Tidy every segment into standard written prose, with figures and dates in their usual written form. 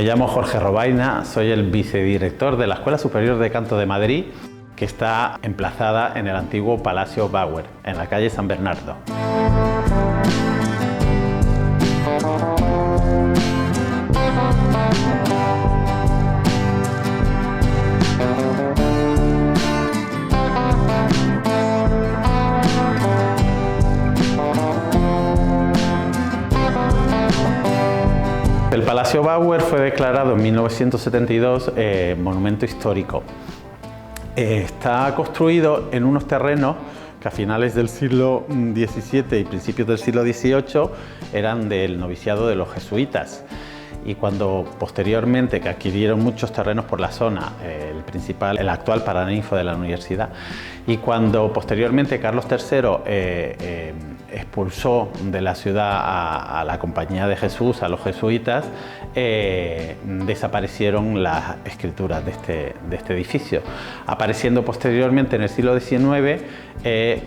Me llamo Jorge Robaina, soy el vicedirector de la Escuela Superior de Canto de Madrid, que está emplazada en el antiguo Palacio Bauer, en la calle San Bernardo. El Palacio Bauer fue declarado en 1972 monumento histórico. Está construido en unos terrenos que a finales del siglo XVII y principios del siglo XVIII eran del noviciado de los jesuitas. Y cuando posteriormente, que adquirieron muchos terrenos por la zona, el actual paraninfo de la universidad, y cuando posteriormente Carlos III expulsó de la ciudad a la Compañía de Jesús, a los jesuitas, desaparecieron las escrituras de este edificio, apareciendo posteriormente en el siglo XIX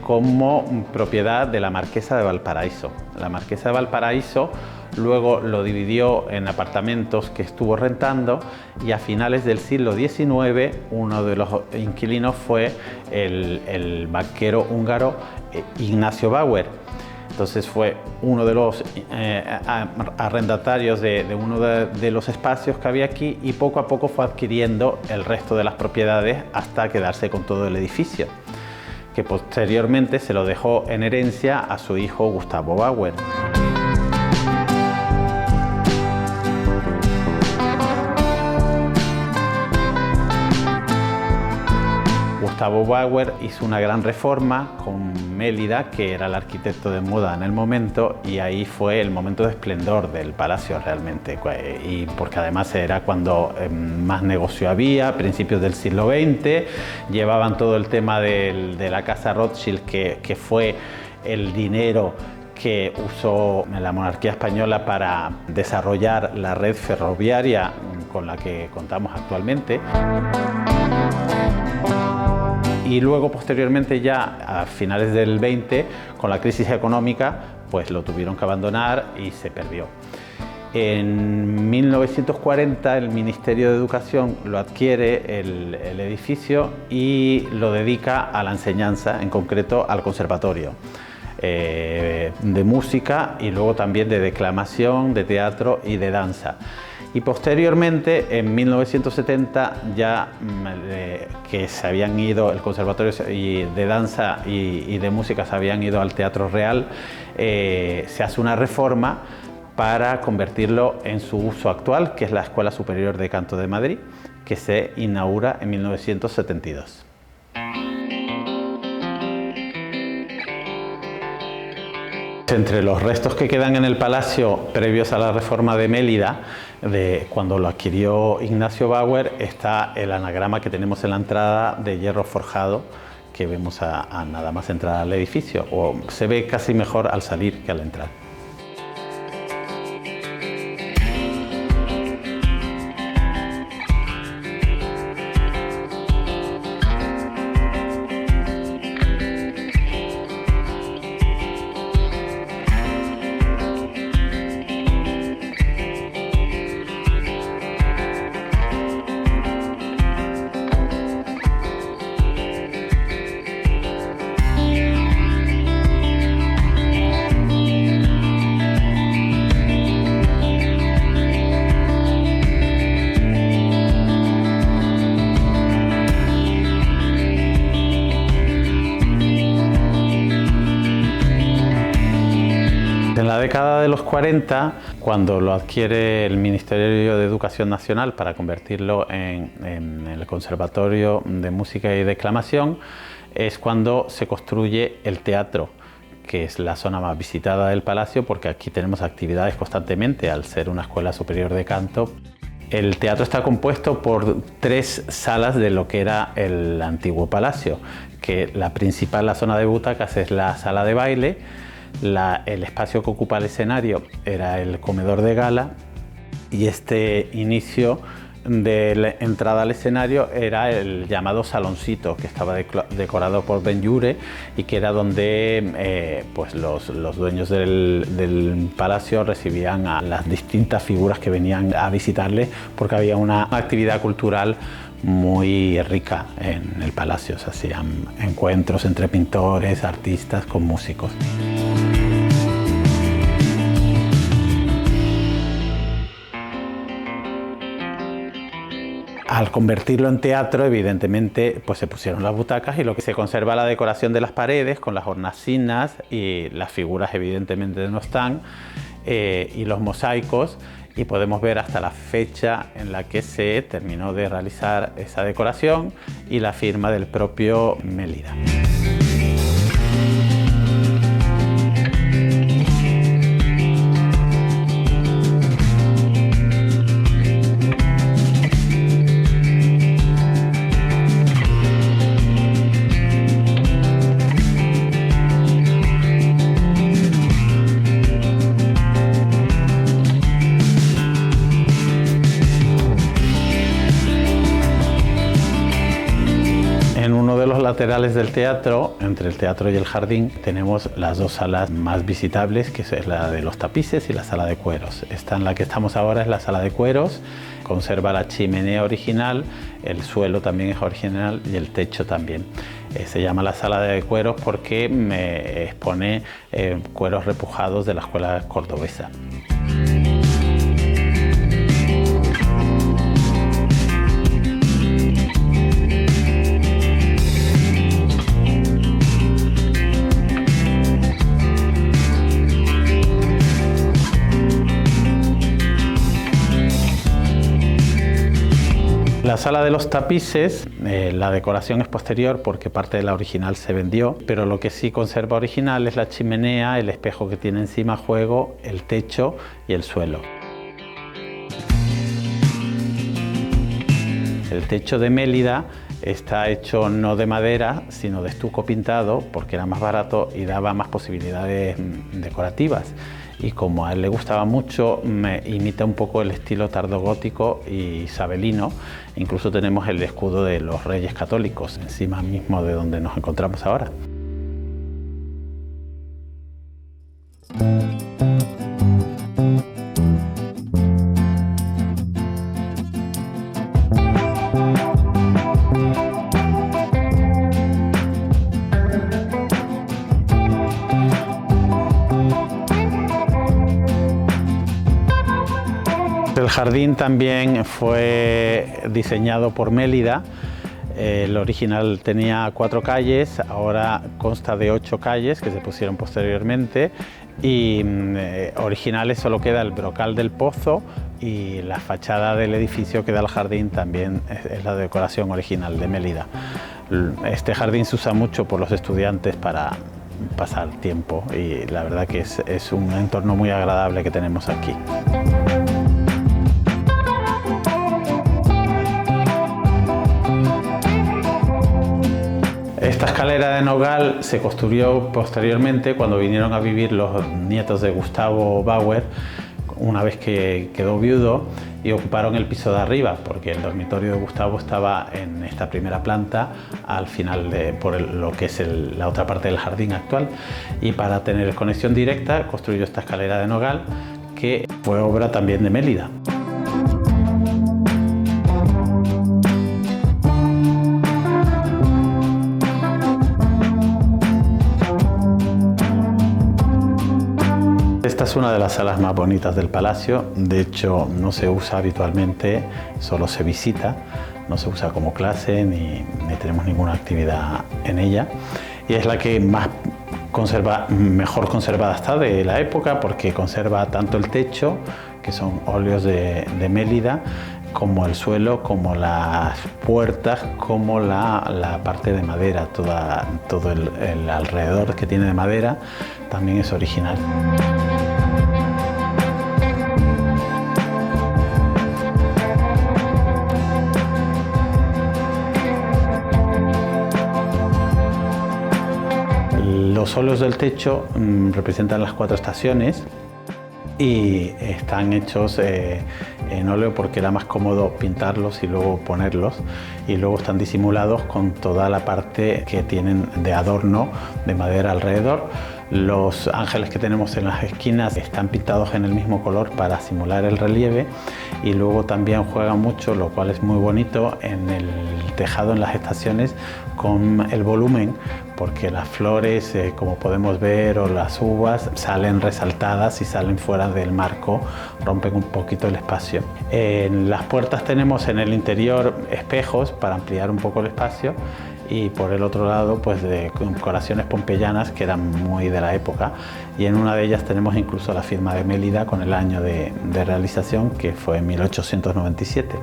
como propiedad de la Marquesa de Valparaíso. La Marquesa de Valparaíso luego lo dividió en apartamentos que estuvo rentando, y a finales del siglo XIX uno de los inquilinos fue el banquero húngaro Ignacio Bauer. Entonces fue uno de los arrendatarios de uno de los espacios que había aquí, y poco a poco fue adquiriendo el resto de las propiedades hasta quedarse con todo el edificio, que posteriormente se lo dejó en herencia a su hijo Gustavo Bauer. Gustavo Bauer hizo una gran reforma con Mélida, que era el arquitecto de moda en el momento, y ahí fue el momento de esplendor del palacio realmente, y porque además era cuando más negocio había, a principios del siglo XX, llevaban todo el tema de la casa Rothschild, que fue el dinero que usó la monarquía española para desarrollar la red ferroviaria con la que contamos actualmente. Y luego posteriormente, ya a finales del 20, con la crisis económica, pues lo tuvieron que abandonar y se perdió. En 1940 el Ministerio de Educación lo adquiere el edificio y lo dedica a la enseñanza, en concreto al conservatorio de música, y luego también de declamación, de teatro y de danza. Y posteriormente, en 1970, ya que se habían ido, el conservatorio de danza y de música se habían ido al Teatro Real, se hace una reforma para convertirlo en su uso actual, que es la Escuela Superior de Canto de Madrid, que se inaugura en 1972. Entre los restos que quedan en el palacio previos a la reforma de Mélida, cuando lo adquirió Ignacio Bauer, está el anagrama que tenemos en la entrada de hierro forjado, que vemos a nada más entrar al edificio, o se ve casi mejor al salir que al entrar. En la década de los 40, cuando lo adquiere el Ministerio de Educación Nacional para convertirlo en el Conservatorio de Música y Declamación, es cuando se construye el teatro, que es la zona más visitada del palacio, porque aquí tenemos actividades constantemente al ser una escuela superior de canto. El teatro está compuesto por 3 salas de lo que era el antiguo palacio, que la principal, la zona de butacas, es la sala de baile. El espacio que ocupa el escenario era el comedor de gala, y este inicio de la entrada al escenario era el llamado saloncito, que estaba decorado por Ben-Jure y que era donde pues los dueños del palacio recibían a las distintas figuras que venían a visitarle, porque había una actividad cultural muy rica en el palacio. Se hacían encuentros entre pintores, artistas, con músicos. Al convertirlo en teatro, evidentemente, pues se pusieron las butacas y lo que se conserva la decoración de las paredes con las hornacinas y las figuras evidentemente no están, y los mosaicos, y podemos ver hasta la fecha en la que se terminó de realizar esa decoración y la firma del propio Mélida. Laterales del teatro, entre el teatro y el jardín, tenemos las dos salas más visitables, que es la de los tapices y la sala de cueros. Esta en la que estamos ahora es la sala de cueros, conserva la chimenea original, el suelo también es original y el techo también. Se llama la sala de cueros porque me expone cueros repujados de la escuela cordobesa. La sala de los tapices, la decoración es posterior porque parte de la original se vendió, pero lo que sí conserva original es la chimenea, el espejo que tiene encima juego, el techo y el suelo. El techo de Mélida está hecho no de madera, sino de estuco pintado, porque era más barato y daba más posibilidades decorativas. Y como a él le gustaba mucho, me imita un poco el estilo tardogótico y isabelino. Incluso tenemos el escudo de los Reyes Católicos encima mismo de donde nos encontramos ahora. El jardín también fue diseñado por Mélida. El original tenía 4 calles, ahora consta de 8 calles que se pusieron posteriormente, y originales solo queda el brocal del pozo y la fachada del edificio que da al jardín también es la decoración original de Mélida. Este jardín se usa mucho por los estudiantes para pasar tiempo y la verdad que es un entorno muy agradable que tenemos aquí. Esta escalera de nogal se construyó posteriormente cuando vinieron a vivir los nietos de Gustavo Bauer, una vez que quedó viudo, y ocuparon el piso de arriba, porque el dormitorio de Gustavo estaba en esta primera planta, al final por lo que es la otra parte del jardín actual, y para tener conexión directa construyó esta escalera de nogal, que fue obra también de Mélida. Esta es una de las salas más bonitas del palacio, de hecho no se usa habitualmente, solo se visita, no se usa como clase ni tenemos ninguna actividad en ella, y es la que mejor conservada está de la época porque conserva tanto el techo, que son óleos de Mélida, como el suelo, como las puertas, como la parte de madera, todo el alrededor que tiene de madera también es original. Los óleos del techo representan las 4 estaciones y están hechos en óleo porque era más cómodo pintarlos y luego ponerlos, y luego están disimulados con toda la parte que tienen de adorno de madera alrededor. Los ángeles que tenemos en las esquinas están pintados en el mismo color para simular el relieve, y luego también juega mucho, lo cual es muy bonito, en el tejado en las estaciones con el volumen, porque las flores, como podemos ver, o las uvas salen resaltadas y salen fuera del marco, rompen un poquito el espacio. En las puertas tenemos en el interior espejos para ampliar un poco el espacio, y por el otro lado pues decoraciones pompeyanas que eran muy de la época, y en una de ellas tenemos incluso la firma de Mélida con el año de realización, que fue en 1897.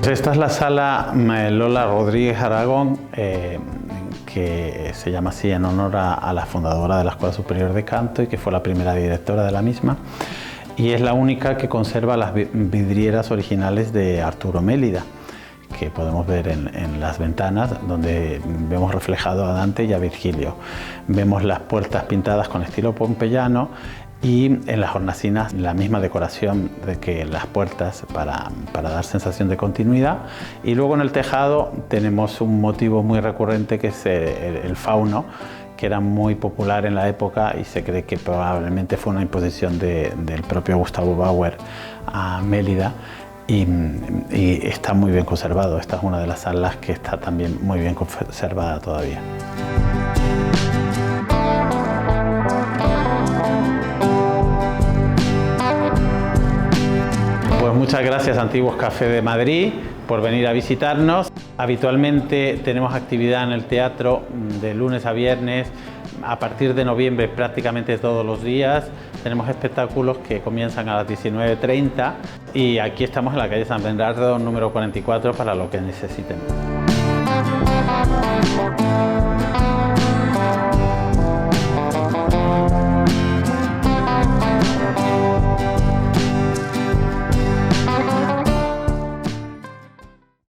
Esta es la sala Lola Rodríguez Aragón, que se llama así en honor a la fundadora de la Escuela Superior de Canto y que fue la primera directora de la misma, y es la única que conserva las vidrieras originales de Arturo Mélida, que podemos ver en las ventanas, donde vemos reflejado a Dante y a Virgilio. Vemos las puertas pintadas con estilo pompeyano, y en las hornacinas la misma decoración de que las puertas para dar sensación de continuidad. Y luego en el tejado tenemos un motivo muy recurrente, que es el fauno, que era muy popular en la época y se cree que probablemente fue una imposición del propio Gustavo Bauer a Mélida, y está muy bien conservado. Esta es una de las salas que está también muy bien conservada todavía. Pues muchas gracias Antiguos Café de Madrid por venir a visitarnos. Habitualmente tenemos actividad en el teatro de lunes a viernes. A partir de noviembre prácticamente todos los días tenemos espectáculos que comienzan a las 19:30, y aquí estamos en la calle San Bernardo número 44 para lo que necesiten.